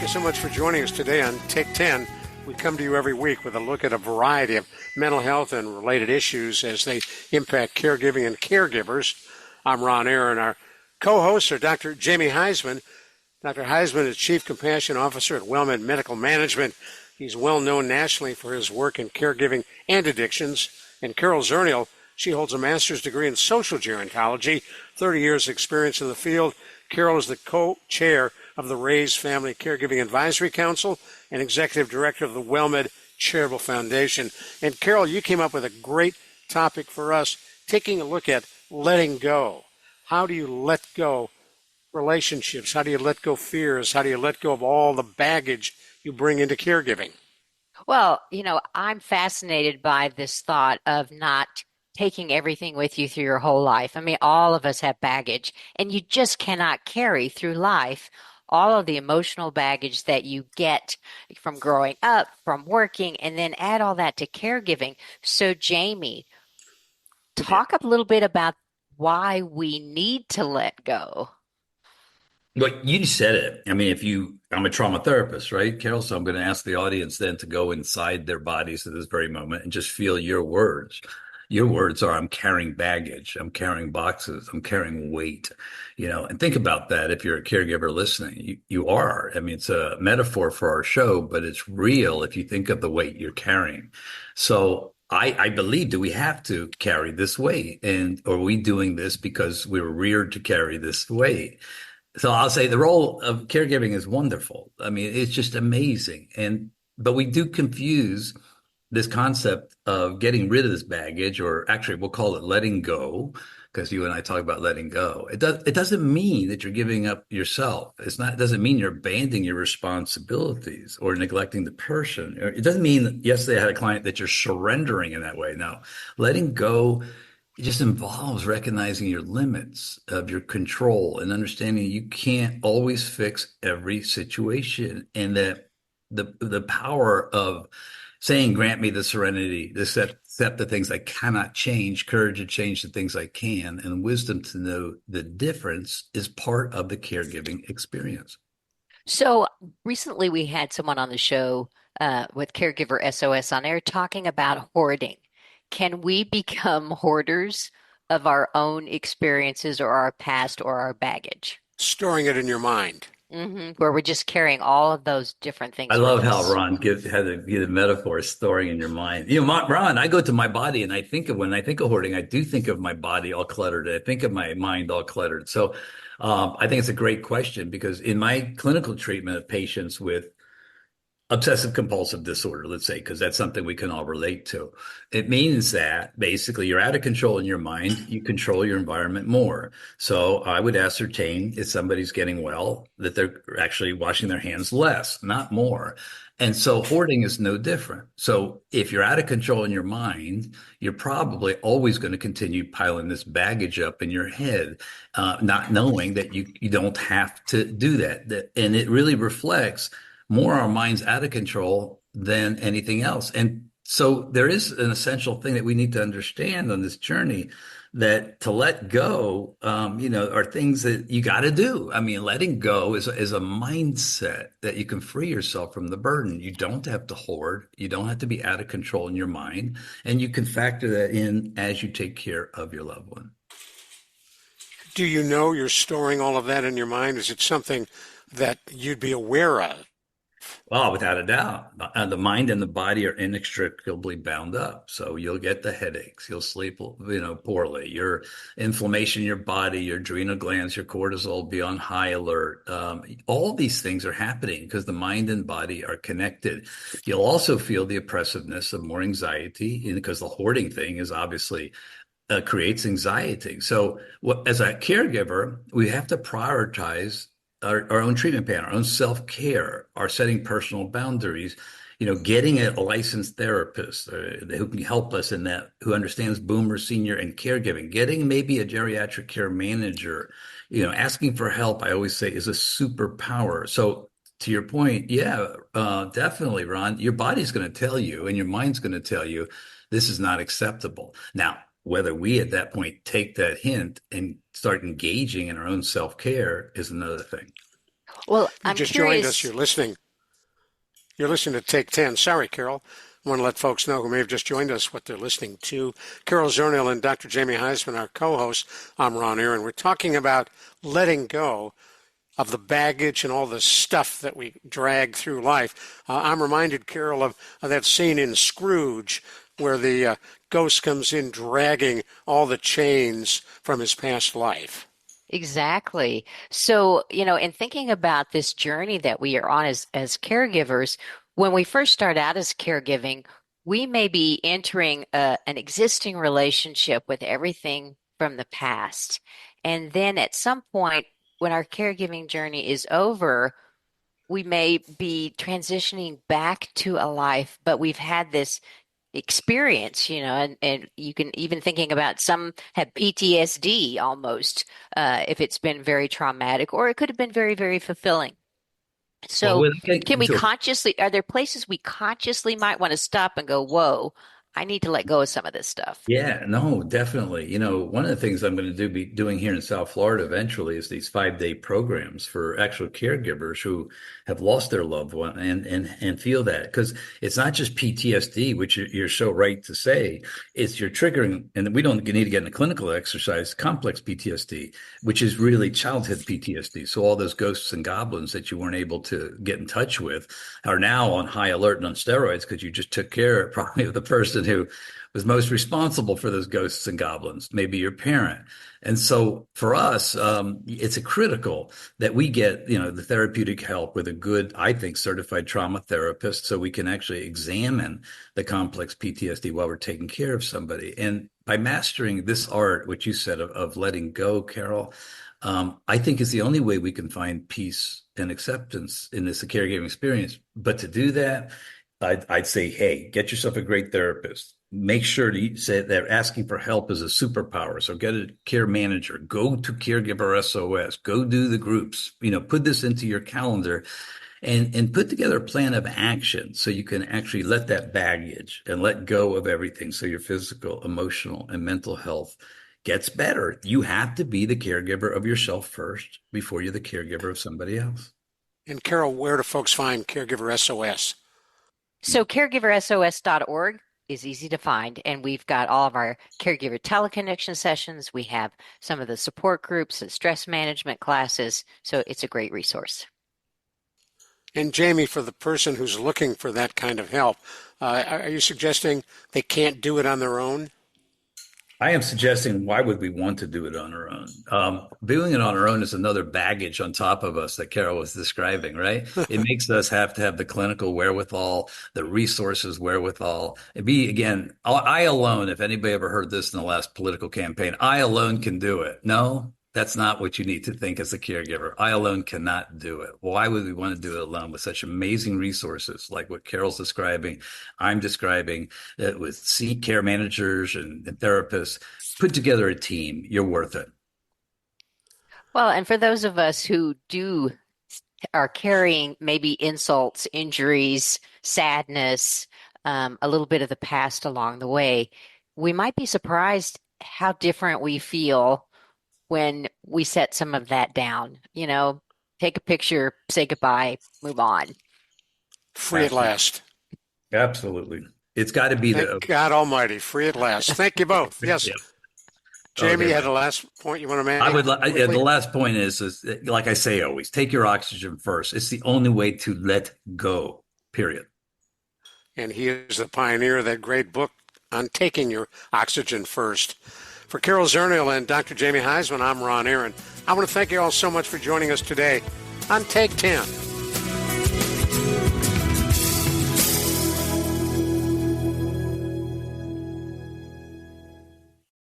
you so much for joining us today on Take 10. We come to you every week with a look at a variety of mental health and related issues as they impact caregiving and caregivers. I'm Ron Aaron. Our co-hosts are Dr. Jamie Huysman. Dr. Huysman is Chief Compassion Officer at WellMed Medical Management. He's well known nationally for his work in caregiving and addictions. And Carol Zernial, she holds a master's degree in social gerontology, 30 years experience in the field. Carol is the co-chair of the Raise Family Caregiving Advisory Council and executive director of the WellMed Charitable Foundation. And Carol, you came up with a great topic for us, taking a look at letting go. How do you let go relationships? How do you let go fears? How do you let go of all the baggage you bring into caregiving? Well, I'm fascinated by this thought of not taking everything with you through your whole life. I mean, all of us have baggage, and you just cannot carry through life all of the emotional baggage that you get from growing up, from working, and then add all that to caregiving. So, Jamie, talk a little bit about why we need to let go. Well, you just said it. I mean, I'm a trauma therapist, right, Carol? So I'm going to ask the audience then to go inside their bodies at this very moment and just feel your words. Your words are, I'm carrying baggage, I'm carrying boxes, I'm carrying weight, and think about that. If you're a caregiver listening, you are. I mean, it's a metaphor for our show, but it's real if you think of the weight you're carrying. So I believe, do we have to carry this weight? And are we doing this because we were reared to carry this weight? So I'll say the role of caregiving is wonderful. I mean, it's just amazing. But we do confuse this concept of getting rid of this baggage, or actually we'll call it letting go, because you and I talk about letting go. It doesn't mean that you're giving up yourself. It doesn't mean you're abandoning your responsibilities or neglecting the person. It doesn't mean, yesterday I had a client, that you're surrendering in that way. No, letting go, it just involves recognizing your limits of your control and understanding you can't always fix every situation, and that the power of saying, grant me the serenity to accept the things I cannot change, courage to change the things I can, and wisdom to know the difference is part of the caregiving experience. So recently we had someone on the show with Caregiver SOS on air talking about hoarding. Can we become hoarders of our own experiences or our past or our baggage? Storing it in your mind. Where we're just carrying all of those different things. I love how Ron had the metaphor storing in your mind. Ron, I go to my body and when I think of hoarding, I do think of my body all cluttered. I think of my mind all cluttered. So I think it's a great question, because in my clinical treatment of patients with obsessive compulsive disorder, let's say, because that's something we can all relate to. It means that basically you're out of control in your mind. You control your environment more. So I would ascertain if somebody's getting well, that they're actually washing their hands less, not more. And so hoarding is no different. So if you're out of control in your mind, you're probably always going to continue piling this baggage up in your head, not knowing that you don't have to do that. And it really reflects more our minds out of control than anything else. And so there is an essential thing that we need to understand on this journey, that to let go, are things that you got to do. I mean, letting go is a mindset that you can free yourself from the burden. You don't have to hoard. You don't have to be out of control in your mind. And you can factor that in as you take care of your loved one. Do you know you're storing all of that in your mind? Is it something that you'd be aware of? Well, without a doubt, the mind and the body are inextricably bound up. So you'll get the headaches, you'll sleep, poorly, your inflammation in your body, your adrenal glands, your cortisol will be on high alert. All these things are happening because the mind and body are connected. You'll also feel the oppressiveness of more anxiety, because the hoarding thing is obviously creates anxiety. So as a caregiver, we have to prioritize our own treatment plan, our own self-care, our setting personal boundaries, getting a licensed therapist who can help us in that, who understands boomer, senior, and caregiving, getting maybe a geriatric care manager, asking for help, I always say, is a superpower. So to your point, definitely, Ron, your body's going to tell you and your mind's going to tell you this is not acceptable. Now, whether we at that point take that hint and start engaging in our own self-care is another thing. Well, If you I'm just joined us, curious. you're listening to Take 10. Sorry, Carol. I want to let folks know who may have just joined us what they're listening to. Carol Zernial and Dr. Jamie Huysman, our co-hosts. I'm Ron Aaron. We're talking about letting go of the baggage and all the stuff that we drag through life. I'm reminded, Carol, of that scene in Scrooge where the ghost comes in dragging all the chains from his past life. Exactly. So, in thinking about this journey that we are on as caregivers, when we first start out as caregiving, we may be entering an existing relationship with everything from the past. And then at some point, when our caregiving journey is over, we may be transitioning back to a life, but we've had this experience, and you can even thinking about some have PTSD almost, if it's been very traumatic, or it could have been very, very fulfilling. Well, So are there places we consciously might want to stop and go, whoa, I need to let go of some of this stuff? yeah, no, definitely. One of the things I'm going to be doing here in South Florida eventually is these 5-day programs for actual caregivers who have lost their loved one and feel that, because it's not just PTSD, which you're so right to say. It's you're triggering, and we don't need to get into clinical exercise, complex PTSD, which is really childhood PTSD. So all those ghosts and goblins that you weren't able to get in touch with are now on high alert and on steroids because you just took care probably of the person who was most responsible for those ghosts and goblins, maybe your parent. And so for us, it's a critical that we get, the therapeutic help with a good, I think, certified trauma therapist so we can actually examine the complex PTSD while we're taking care of somebody. And by mastering this art, which you said of letting go, Carol, I think is the only way we can find peace and acceptance in this caregiving experience. But to do that, I'd say, hey, get yourself a great therapist. Make sure to say they're asking for help is a superpower. So get a care manager, go to Caregiver SOS, go do the groups, put this into your calendar and put together a plan of action so you can actually let that baggage and let go of everything. So your physical, emotional, and mental health gets better. You have to be the caregiver of yourself first before you're the caregiver of somebody else. And Carol, where do folks find Caregiver SOS? So caregiversos.org is easy to find, and we've got all of our caregiver teleconnection sessions. We have some of the support groups and stress management classes, so it's a great resource. And Jamie, for the person who's looking for that kind of help, are you suggesting they can't do it on their own? I am suggesting why would we want to do it on our own? Doing it on our own is another baggage on top of us that Carol was describing, right? It makes us have to have the clinical wherewithal, the resources wherewithal. Again, I alone, if anybody ever heard this in the last political campaign, I alone can do it. No, that's not what you need to think as a caregiver. I alone cannot do it. Why would we want to do it alone with such amazing resources like what Carol's describing, I'm describing, with care managers and therapists? Put together a team. You're worth it. Well, and for those of us who are carrying maybe insults, injuries, sadness, a little bit of the past along the way, we might be surprised how different we feel when we set some of that down. Take a picture, say goodbye, move on. Free at last. Absolutely. It's got to be Thank God Almighty, free at last. Thank you both. Yes. Yeah. Jamie, Okay. you had the last point you want to make? The last point is, like I say always, take your oxygen first. It's the only way to let go, period. And he is the pioneer of that great book on taking your oxygen first. For Carol Zernial and Dr. Jamie Huysman, I'm Ron Aaron. I want to thank you all so much for joining us today on Take 10.